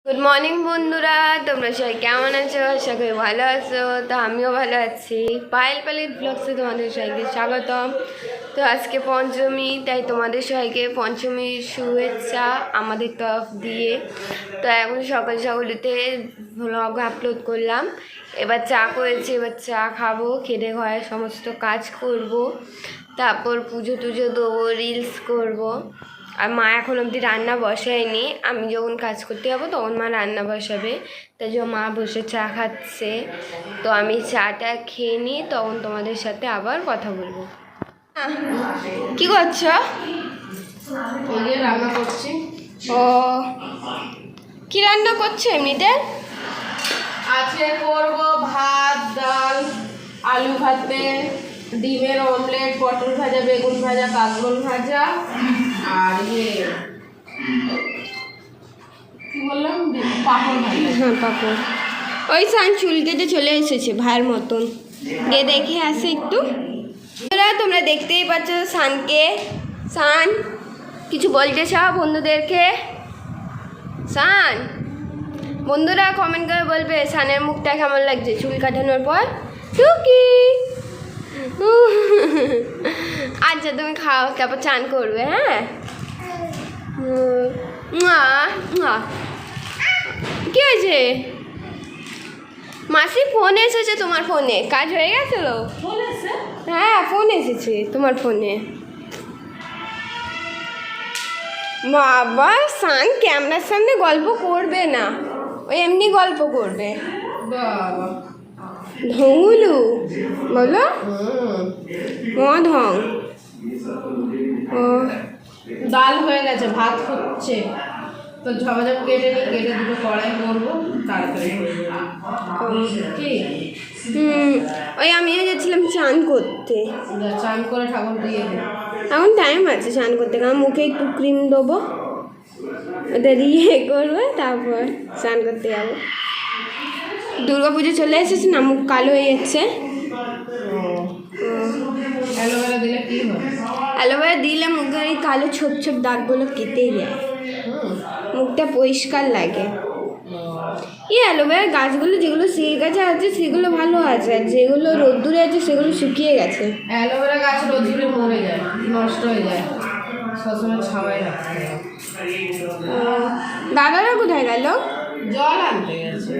Good morning বন্ধুরা, তোমরা সবাই কেমন আছো? আশা করি ভালো আছো। তো আমিও ভালো আছি। পায়েল পালিত ব্লগসে তোমাদের সবাইকে স্বাগতম। তো আজকে পঞ্চমী, তাই তোমাদের সবাইকে পঞ্চমীর শুভেচ্ছা আমাদের তরফ দিয়ে। তো এখন সকাল সকাল উঠে ব্লগ আপলোড করলাম। এবার চা করেছি, এবার চা খাবো, খেতে ঘরে সমস্ত কাজ করব, তারপর পুজো টুজো দেবো, রিলস করব। আর মা এখন অবধি রান্না বসায়নি, আমি যখন কাজ করতে যাবো তখন মা রান্না বসাবে। তাই জন্য মা বসে চা খাচ্ছে। তো আমি চাটা খেয়ে নিই, তখন তোমাদের সাথে আবার কথা বলবো। কি করছো? রান্না করছি। ও, কি রান্না করছো এমনিতে? আজকে করব ভাত, ডাল, আলু ভাতে, ডিমের অমলেট, পটল ভাজা, বেগুন ভাজা, কাঁকরোল ভাজা আর কি বললাম, পাপড় ভাজা। হ্যাঁ, পাপড়। ওই সান চুল কেটে চলে এসেছে ভাইয়ের মতন, গিয়ে দেখে আসে একটু। তোমরা দেখতেই পাচ্ছ সানকে। সান, কিছু বলতে চাও বন্ধুদেরকে? সান, বন্ধুরা কমেন্ট করে বলবে সানের মুখটা কেমন লাগছে চুল কাটানোর পর। টুকি আচ্ছা, তুমি খাও, তারপর চান করবে। হ্যাঁ, কি হয়েছে? মাসি ফোন এসেছে তোমার ফোনে, কাজ হয়ে গেছিল? হ্যাঁ, ফোন এসেছে তোমার ফোনে। বাবা, সান ক্যামেরার সামনে গল্প করবে না, ওই এমনি গল্প করবে। বাবা ঢঙ্গুলু বলো, ঢং। ও, ডাল হয়ে গেছে, ভাত হচ্ছে, তো ঝামাঝাম কেটে নিই, কেটে দুটো কড়াই করবো, তাড়াতাড়ি কি ওই আমিও যাচ্ছিলাম চান করতে। চান করে ঠাকুর দিয়ে দিই। এখন টাইম আছে চান করতে, কারণ মুখে একটু ক্রিম দেবো, ওটা দিয়ে করবো, তারপর স্নান করতে যাবো। দুর্গা পুজো চলে এসেছে না, মুখ কালো হয়ে যাচ্ছে। অ্যালোভেরা দিলে কি হয়? অ্যালোভেরা দিলে মুখের এই কালো ছোপ ছোপ দাগগুলো কেটে যায়, মুখটা পরিষ্কার লাগে। এই অ্যালোভেরার গাছগুলো যেগুলো সেই গাছে আছে সেগুলো ভালো আছে, আর যেগুলো রোদ্দুরে আছে সেগুলো শুকিয়ে গেছে। অ্যালোভেরা গাছ রোদ্দুরে মরে যায়, নষ্ট হয়ে যায়, সবসময় ছাওয়ায় রাখতে হয়। দাদারা কোথায় গেল? জল আনতে গেছে।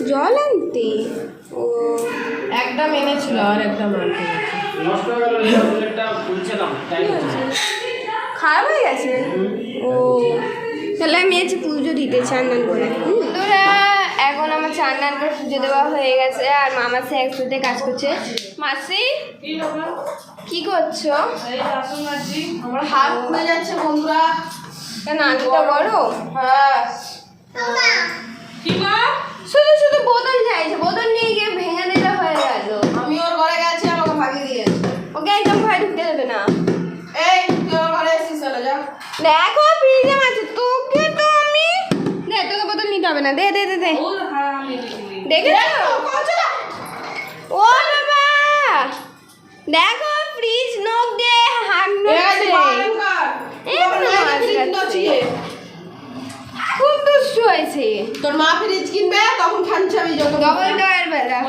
জল আনতে? ও, একটা এনেছিল আর একটা আনতে গেছে। খারাপ হয়ে গেছে? ও, তাহলে আমি আছি পুজো দিতে, চান্নান করে। তোরা এখন আমার চান্নান করে পুজো দেওয়া হয়ে গেছে, আর মামার সাথে একসাথে কাজ করছে। মাসি, কি করছো? আমার হাত হয়ে যাচ্ছে বন্ধুরা। কেন, আলুটা বড়? হ্যাঁ, শুধু শুধু বোতল চাইছে, বোতল নিয়ে গিয়ে ভেঙে দিলে হয়ে গেল। আমি ওর ঘরে গেছি, আমাকে ভাগিয়ে দিয়েছে। ওকে একদম ঘরে ঢুকতে দেবে না। এই তুই ওর ঘরে এসেছিস, চলে যা। দেখো ফ্রিজে আছে, তোকে তো আমি দে, তোকে বোতল নিতে হবে না, দে দে দে দে। দেখেছো? ও বাবা, দেখো ফ্রিজ নখ দিয়ে হাত নড়ছে। খুব দুষ্টু হয়েছে। তোর মা ফ্রিজ কিনবে, তখন খানছাবি যত ডবল ডয়ের বেলা।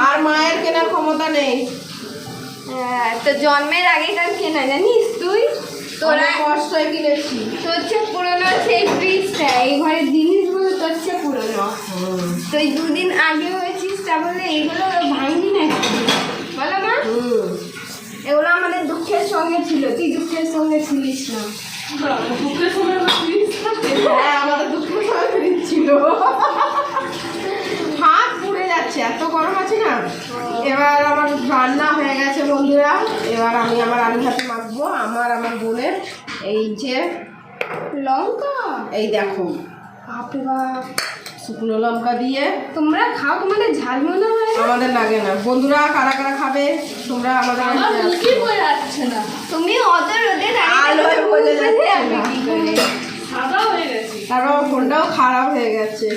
আর মায়ের কেনার ক্ষমতা নেই। হ্যাঁ, তো জন্মের আগেকার কেনা, জানিস তুই? তোরা অনেক কষ্টই কিনেছি। তোর চেয়ে পুরোনো সেই ফ্রিজটা, এই ঘরের জিনিসগুলো তোর চেয়ে পুরোনো। তুই দুদিন আগে হয়েছিস, তা বলে এইগুলো ভাঙবি না, বলো মা? এগুলো আমাদের দুঃখের সঙ্গে ছিল, তুই দুঃখের সঙ্গে ছিলিস না। হ্যাঁ, আমাদের দুঃখের সময় ফ্রিজ ছিল। হাত পুড়ে যাচ্ছে, এত গরম আছে না। এবার আমার রান্না হয়ে গেছে বন্ধুরা, এবার আমি আমার আলু ভাতে মাখবো। আমার বোনের এই যে লঙ্কা, এই দেখো বাপরে বাপ, শুকনো লঙ্কা দিয়ে। তোমরা খাও, তোমাদের ঝাল মনে হয় না? আমাদের লাগে না। বন্ধুরা কারা কারা খাবে তোমরা আমাদের যাচ্ছে না, তুমি অত রোদে আলোয় বোঝা যাচ্ছে না। সাদা হয়ে গেছে। তারপর ফোনটাও খারাপ হয়ে গেছে।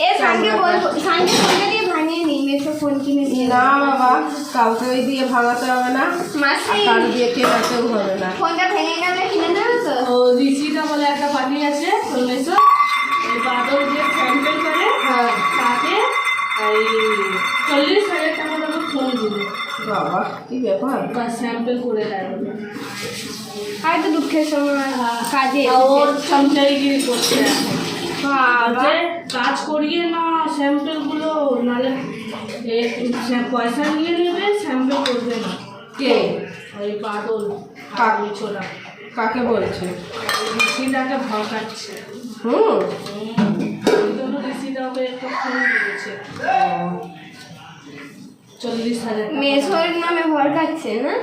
এ সানকে বলবো, সানকে ফোনটা দিয়ে ভাঙিয়ে নিই, মেয়েকে ফোন কিনে দিয়ে। না বাবা, কাউকে ওই দিয়ে ভাঙাতে হবে না, মাসি, কারো দিয়ে কেনাতেও হবে না। ফোনটা ভেঙে গেলে কিনে দেবে তো? ও ঋষিটা বলে একটা পার্টি আছে মেসো, এই বাদল যে স্যাম্পল করে হ্যাঁ তাকে এই 40,000 টাকা দাম ফোন দিল, বাবা কি ব্যাপার। বা স্যাম্পল করে দেয় বলে। হয়তো দুঃখের সময় কাজে আর ওর সঞ্চয়গিরি করছে এখন। বাবা যে কাজ করিয়ে না স্যাম্পলগুলো, নাহলে পয়সা নিয়ে নেবে, স্যাম্পল করবে না। কে ওই বাদল ছোড়া কাকে বলছে? ঋষিদাকে ভরকাচ্ছে, হুম ওই জন্য ঋষিদাকে একটা ফোন দিয়েছে 40,000 টাকা। মেসোর নামে ভর খাচ্ছে না?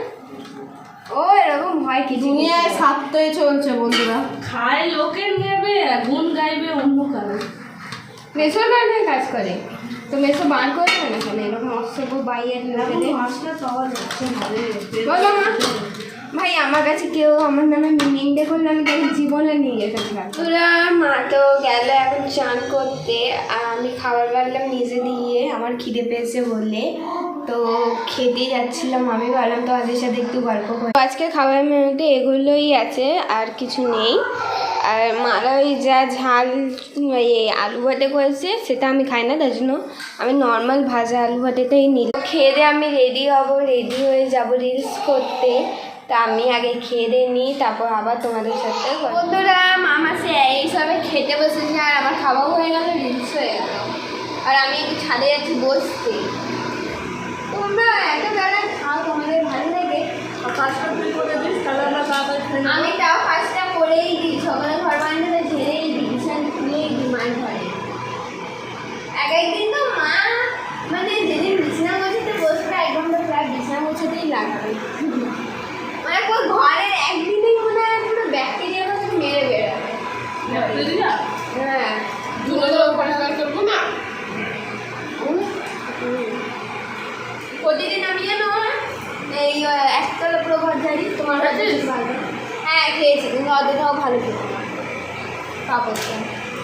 ও এরকম হয় কিছু দুনিয়ায় স্বার্থই চলছে বন্ধুরা। খায় লোকে নেবে, গুণ গাইবে অন্য কারো। মেসোর কারণে কাজ করে, তো মেসো বার করবে না কেন এরকম অসভ্য বাইয়ের লোকেদের? হাসলে পাওয়া যাচ্ছে না রে। বলো মা। ভাই আমার কাছে কেউ আমার নামে নিন্দে করলে আমি তাকে জীবনে নিয়ে যেতে পারবো। তোরা মা তো গেল এখন চান করতে, আর আমি খাবার বাড়লাম নিজে দিয়ে, আমার খিদে পেয়েছে বলে, তো খেতেই যাচ্ছিলাম। আমি ভাবলাম তোমাদের সাথে একটু গল্প করি। আজকে খাবারের মেনুতে এগুলোই আছে, আর কিছু নেই। আর মারা ওই যা ঝাল আলু ভাতে করেছে সেটা আমি খাই না, তার জন্য আমি নর্মাল ভাজা আলু ভাতেটাই নিই। খেয়ে দিয়ে আমি রেডি হব, রেডি হয়ে যাব রিলস করতে। তা আমি আগে খেয়ে দিয়ে নিই, তারপর আবার তোমাদের সাথে বন্ধুরা মামা সে এইসবে খেতে বসেছে, আর আমার খাওয়াও হয়ে গেল, রিলস হয়ে গেল, আর আমি একটু ছাদে যাচ্ছি বসতে। তোমরা এত বেলা খাও, তোমাদের ভালো লাগে? কাজটা তুই করে দিস, তাহলে আমরা তাড়াতাড়ি খেয়ে নেবো। আমি তাও কাজটা করেই দিই, সকালে ঘর বান্ধবে ঝেড়েই দিই, বিছানা খুলেই দিই মায়ের ঘরে। একদিন তো মা মানে যেদিন বিছানা গোছাতে বসবে 1 ঘন্টা প্রায় বিছানা গোছাতেই লাগবে। মানে পুরো ঘরের একদিনেই মনে হয় পুরো ব্যাকটেরিয়া মতো মেরে বেরোবে। ব্যাকটেরিয়া? হ্যাঁ ধুলো পরিষ্কার করবো না। প্রতিদিন আমি যেন এই একতলা পুরো ঘর ঝাড়ি। তোমার কাছে ভালো? হ্যাঁ খেয়েছি, কিন্তু অতটাও ভালো খেতে না পাপড়টা।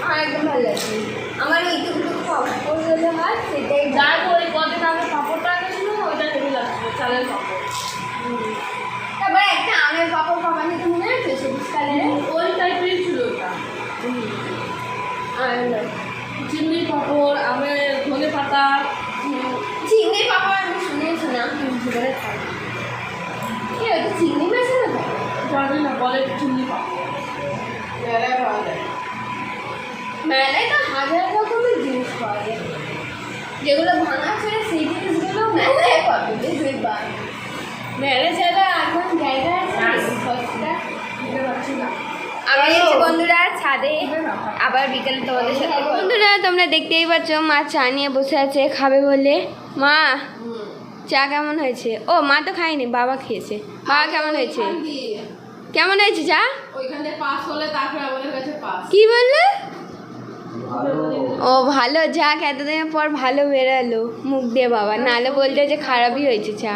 আমার একদম ভালো লাগছে। আমার ওইটুকু পাপড় হলে হয় সেটাই যার ওই কদিন আগে পাপড়টা এনেছিল ওইটা হেভি লাগছিল, চালের পাপড়। তারপরে একটা আমের পাপড় খাওয়ানি, তুমি মনে আছে সবুজ কালারের? ওই টাইপেরই ছিল ওটা। আর চিংড়ি পাপড়, আমের ধনে পাতা। চিংড়ির পাপড় আমি শুনেছি না, কিন্তু করে খাই। কি ওটা চিংড়ি মাছ না তো? জানি না, বলে চিংড়ি পাপড়। মেলায় পাওয়া যায়। মেলায় তো হাজার রকমের জিনিস পাওয়া যায়, যেগুলো ভাঙা ছিল সেই জিনিসগুলো মেলায় পাবে বেশিরভাগ। মেলায় যারা এখন জায়গা আছে সস্তা। বুঝতে পারছি না। আমি এসেছি বন্ধুরা ছাদে, আবার বিকেলে তোমাদের সাথে। বন্ধুরা তোমরা দেখতেই পাচ্ছ মা চা নিয়ে বসে আছে খাবে বলে। মা চা কেমন হয়েছে? ও মা তো খায়নি, বাবা খেয়েছে। বাবা কেমন হয়েছে? কেমন হয়েছে চা? ওইখানে পাস হলে তারপরে আমাদের কাছে পাস। কি বললে? ও ভালো, যাক এতদিনের পর ভালো বেরালো মুখ দিয়ে বাবা, নাহলে বলতে যে খারাপই হয়েছে চা।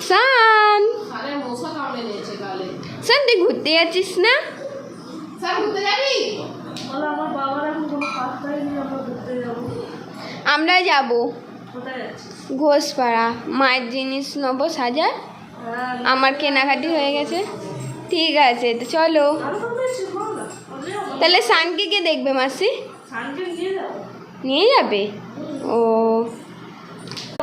সান সারে মশা কামড়ে নিয়েছে গালে। সান তুই ঘুরতে যাচ্ছিস না? স্যার ঘুরতে যাবি? বলে আমার বাবার এখন কোনো কাজ পাই নি, আমরা ঘুরতে যাবো। আমরা যাব কোথায় যাচ্ছিস? ঘোষপাড়া, মায়ের জিনিস নেবো সাজার, হ্যাঁ, আমার কেনাকাটি হয়ে গেছে। ঠিক আছে তো চলো। আরো তো বেশি ভালো না। তাহলে সানকে কে দেখবে মাসি? সানকে নিয়ে যাবো। নিয়ে যাবে? ও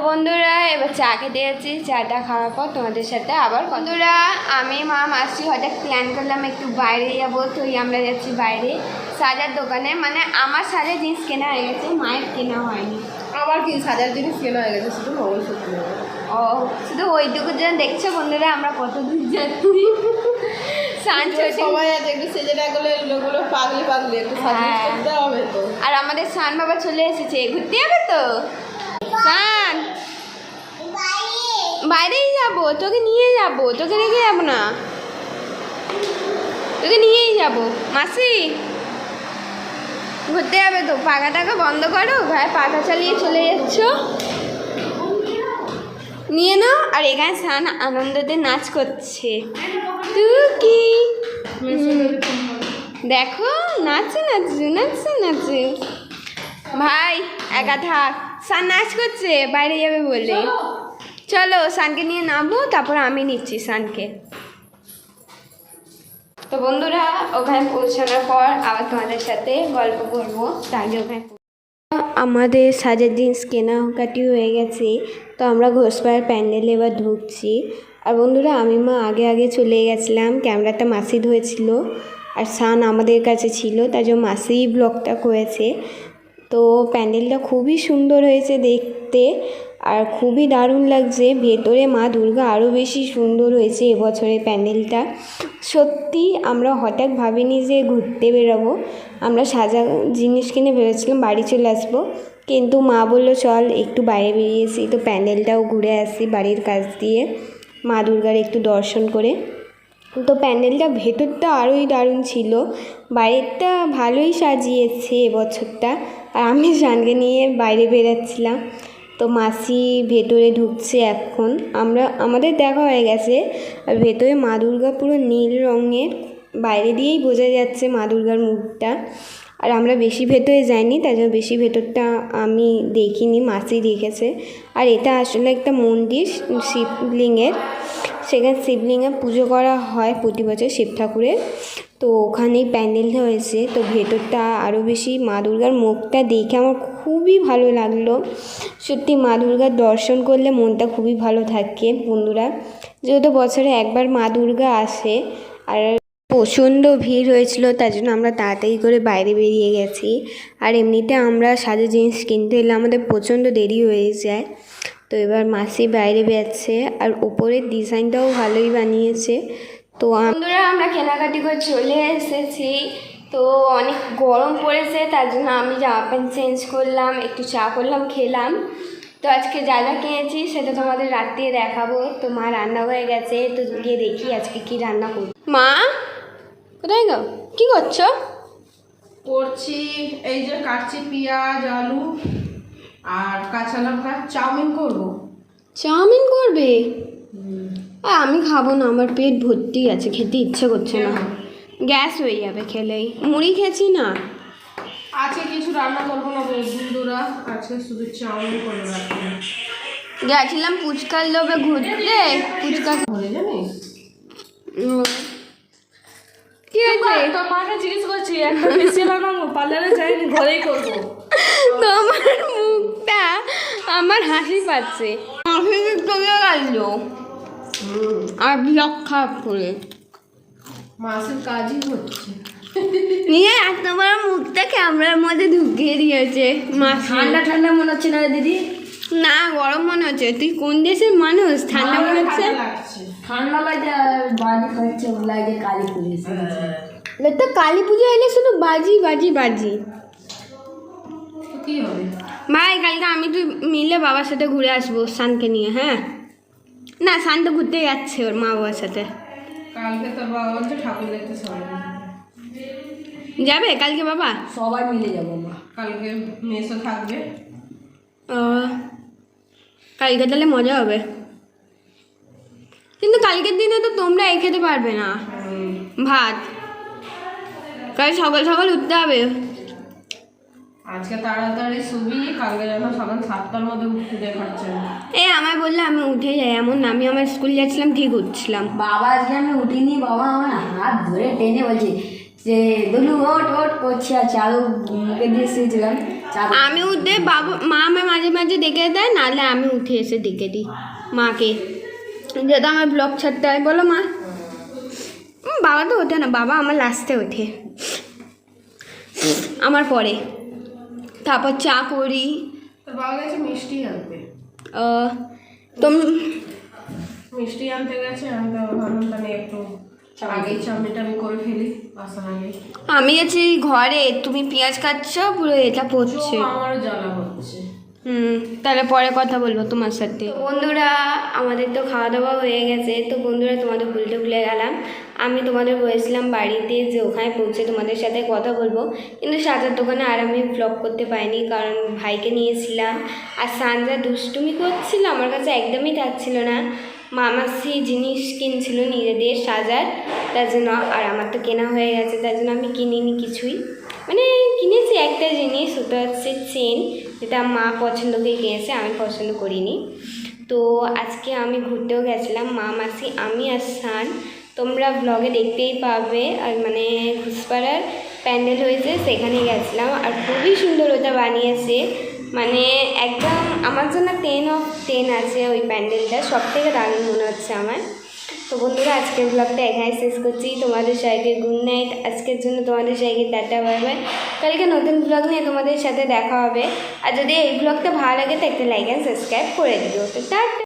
বন্ধুরা এবার চা খেতে যাচ্ছি, চাটা খাওয়ার পর তোমাদের সাথে আবার। বন্ধুরা আমি মা মাসি হঠাৎ প্ল্যান করলাম একটু বাইরে যাবো, তো আমরা যাচ্ছি বাইরে সাজার দোকানে। মানে আমার সাজার জিনিস কেনা হয়ে গেছে, মায়ের কেনা হয়নি। আবার কি সাজার জিনিস কেনা হয়ে গেছে, শুধু মঙ্গলসূত্র নেবো। ও শুধু ওইটুকু যেন দেখছো বন্ধুরা আমরা কত দূর যাচ্ছি। সান ছোট সবাই আছে একটু সেজে না গেলে লোকগুলো পাগলি পাগলি একটু সাজিয়ে হ্যাঁ। করতে হবে তো। আর আমাদের সান বাবা চলে এসেছে, ঘুরতে যাবে তো? সান বাইরেই যাবো, তোকে নিয়ে যাবো, তোকে রেখে যাবো না, তোকে নিয়েই যাবো। মাসি ঘুরতে যাবে তো, পাখা টাকা বন্ধ করো, গায়ে পাখা চালিয়ে চলে যাচ্ছ। নিয়ে নাও। আর এখানে সান আনন্দতে নাচ করছে। তুই কি দেখো নাচে নাচে নাচে নাচে। ভাই একা থাক, সান নাচ করছে বাইরে যাবে বলে। চলো সানকে নিয়ে নামবো, তারপর আমি নিচ্ছি সানকে। তো বন্ধুরা ওখানে পৌঁছানোর পর আবার তোমাদের সাথে গল্প করবো। তার আগে ওখানে আমাদের সাজের জিনিস কেনাকাটি হয়ে গেছে, তো আমরা ঘোষপাড়ার প্যান্ডেলে এবার ঢুকছি। আর বন্ধুরা আমি মা আগে আগে চলে গেছিলাম, ক্যামেরাটা মাসি ধরেছিল আর সান আমাদের কাছে ছিল, তার জন্য মাসিই ব্লগটা করেছে। তো প্যান্ডেলটা খুবই সুন্দর হয়েছে দেখতে আর খুবই দারুণ লাগছে। ভেতরে মা দুর্গা আরও বেশি সুন্দর হয়েছে এবছরের প্যান্ডেলটা। সত্যি আমরা হঠাৎ ভাবিনি যে ঘুরতে বেরোবো, আমরা সাজা জিনিস কিনে ভেবেছিলাম বাড়ি চলে আসবো, কিন্তু মা বললো চল একটু বাইরে বেরিয়েছি, তো প্যান্ডেলটাও ঘুরে আসি বাড়ির কাছ দিয়ে, মা দুর্গার একটু দর্শন করে। তো প্যান্ডেলটা ভেতরটা আরোই দারুণ ছিল, বাইরেরটা ভালোই সাজিয়েছে এবছরটা। আর আমি সানকে নিয়ে বাইরে বেরাচ্ছিলাম, তো মাসি ভেতরে ঢুকছে এখন। আমাদের দেখা হয়ে গেছে। আর ভেতরে মা দুর্গা পুরো নীল রঙের, বাইরে দিয়েই বোঝা যাচ্ছে মা দুর্গার মুখটা। আর আমরা বেশি ভেতরে যাইনি, তাই জন্য বেশি ভেতরটা আমি দেখিনি, মাসি দেখেছে। আর এটা আসলে একটা মন্দির শিবলিঙ্গের, সেখানে শিবলিঙ্গে পুজো করা হয় প্রতি বছর শিব ঠাকুরের। তো ওখানেই প্যান্ডেলটা হয়েছে। তো ভেতরটা আরও বেশি, মা দুর্গার মুখটা দেখে আমার খুবই ভালো লাগলো। সত্যি মা দুর্গার দর্শন করলে মনটা খুবই ভালো থাকে বন্ধুরা, যেহেতু বছরে একবার মা দুর্গা আসে। আর প্রচণ্ড ভিড় হয়েছিল, তার জন্য আমরা তাড়াতাড়ি করে বাইরে বেরিয়ে গেছি। আর এমনিতে আমরা সাজের জিনিস কিনতে এলে আমাদের প্রচণ্ড দেরি হয়ে যায়। তো এবার মাসি বাইরে বেরোচ্ছে, আর ওপরের ডিজাইনটাও ভালোই বানিয়েছে। তো বন্ধুরা আমরা কেনাকাটি করে চলে এসেছি। তো অনেক গরম পড়েছে, তার জন্য আমি জামা প্যান্ট চেঞ্জ করলাম, একটু চা করলাম, খেলাম। তো আজকে যা যা কিনেছি সেটা তোমাদের রাত্রে দেখাবো। তো মা রান্না হয়ে গেছে, তো গিয়ে দেখি আজকে কি রান্না করব। মা কোথায় গো, কী করছো? করছি এই যে কাটছি পেঁয়াজ আলু আর কাঁচা লঙ্কা, চাউমিন করবো। চাউমিন করবে? আমি খাবো না, আমার পেট ভর্তি আছে, খেতে ইচ্ছে করছে না, গ্যাস হয়ে যাবে খেলেই। মুড়ি খেয়েছি না। আজকে কিছু রান্না করবো না বন্ধুরা, আজকে শুধু চাউমিন করে রাখবো। গেছিলাম ফুচকার লোভে ঘুরতে, ফুচকা বলে জানিস কি হয়েছে? তোর মাকে জিজ্ঞেস করছি একটা ফেসিয়াল আনাবো, পার্লারে যাইনি, ঘরেই করবো। তোমার মুখটা আমার হাসি পাচ্ছে, হাসি চলে গেল আর ব্লগ খারাপ করে। মাসের কাজই হচ্ছে, নিয়ে একটা বড় মুখটা ক্যামেরার মধ্যে ঢুকিয়ে দিয়েছে। ঠান্ডা ঠান্ডা মনে হচ্ছে না দিদি? না গরম মনে হচ্ছে। তুই কোন দেশের মানুষ? ঠান্ডা মনে হচ্ছে? লাগছে। ঠান্ডা লাগে আর বাড়ি খাচ্ছে, লাগে কালী পুলিশ। তো কালী পুজো এলে শুধু বাজি বাজি বাজি। তো কি হবে ভাই কালকে আমি তুই মিলে বাবার সাথে ঘুরে আসবো শানকে নিয়ে। হ্যাঁ না, শান তো ঘুরতে যাচ্ছে ওর মা বাবার সাথে। কালকে তোর বাবা বলছে ঠাকুর দেখতে সবাই যাবে কালকে বাবা? সবাই মিলে যাবো মা। কালকে মেসও থাকবে। ও কালকে তাহলে মজা হবে, কিন্তু কালকের দিনে তো তোমরা এই খেতে পারবে না ভাত, কাল সকাল সকাল উঠতে হবে। আজকে তাড়াতাড়ি শুবি, কালকে যেন সকাল 7টার মধ্যে উঠতে দেখাচ্ছে। আমায় বললে আমি উঠে যাই এমন না, আমি আমার স্কুল যাচ্ছিলাম ঠিক উঠছিলাম। বাবা আজকে আমি উঠিনি, বাবা আমার হাত ধরে টেনে বলছে যে দুলু ওট ওট করছি, আর চালু মুখে দিয়ে শুয়েছিলাম। আমি উঠে বাবা মা আমায় মাঝে মাঝে ডেকে দেয়, নাহলে আমি উঠে এসে ডেকে দিই মাকে, যেটা আমার ব্লগ ছাড়তে হয়। বলো মা। বাবা তো ওঠে না, বাবা আমার লাস্টে ওঠে, আমার পরে। তারপর চা করি। তোর বাবা গেছে মিষ্টি আনতে। তুমি মিষ্টি আনতে গেছে, আমি তো ভাবলাম তাহলে একটু আগেই চাউমিনটা আমি করে ফেলি আসার আগে। আমি গেছি ঘরে, তুমি পেঁয়াজ কাটছ, পুরো এটা পড়ছে। আমারও জ্বালা হচ্ছে। তাহলে পরে কথা বলবো তোমার সাথে। বন্ধুরা আমাদের তো খাওয়া দাওয়া হয়ে গেছে। তো বন্ধুরা তোমাদের ভুলে গেলাম, আমি তোমাদের বলেছিলাম বাড়িতে যে ওখানে পৌঁছে তোমাদের সাথে কথা বলবো, কিন্তু সাজার দোকানে আর আমি ব্লগ করতে পারিনি, কারণ ভাইকে নিয়েছিলাম। আর সানজা দুষ্টুমি করছিল, আমার কাছে একদমই থাকছিল না। মামাসি জিনিস কিনছিল নিজেদের সাজার, তার জন্য। আর আমার তো কেনা হয়ে গেছে, তার জন্য আমি কিনিনি কিছুই, মানে কিনেছি একটা জিনিস, ওটা হচ্ছে চেন, যেটা মা পছন্দ করে কিনেছে, আমি পছন্দ করিনি। তো আজকে আমি ঘুরতেও গেছিলাম, মা মাসি আমি আর সান। তোমরা ব্লগে দেখতেই পাবে। আর মানে ঘুষপাড়ার প্যান্ডেল হয়েছে, সেখানে গেছিলাম আর খুবই সুন্দর ওটা বানিয়েছে। মানে একদম আমার জন্য 10/10 আছে ওই প্যান্ডেলটা, সব থেকে দারুণ মনে হচ্ছে আমার। তো বন্ধুরা আজকের ব্লগটা এখানে শেষ করছি। তোমাদের সবাইকে গুড নাইট। আজকের জন্য তোমাদের সবাইকে টাটা, বাই বাই। কালকে নতুন ব্লগ নিয়ে তোমাদের সাথে দেখা হবে। আর যদি এই ব্লগটা ভালো লাগে তো একটা লাইক অ্যান্ড সাবস্ক্রাইব করে দিও। তো টাটা।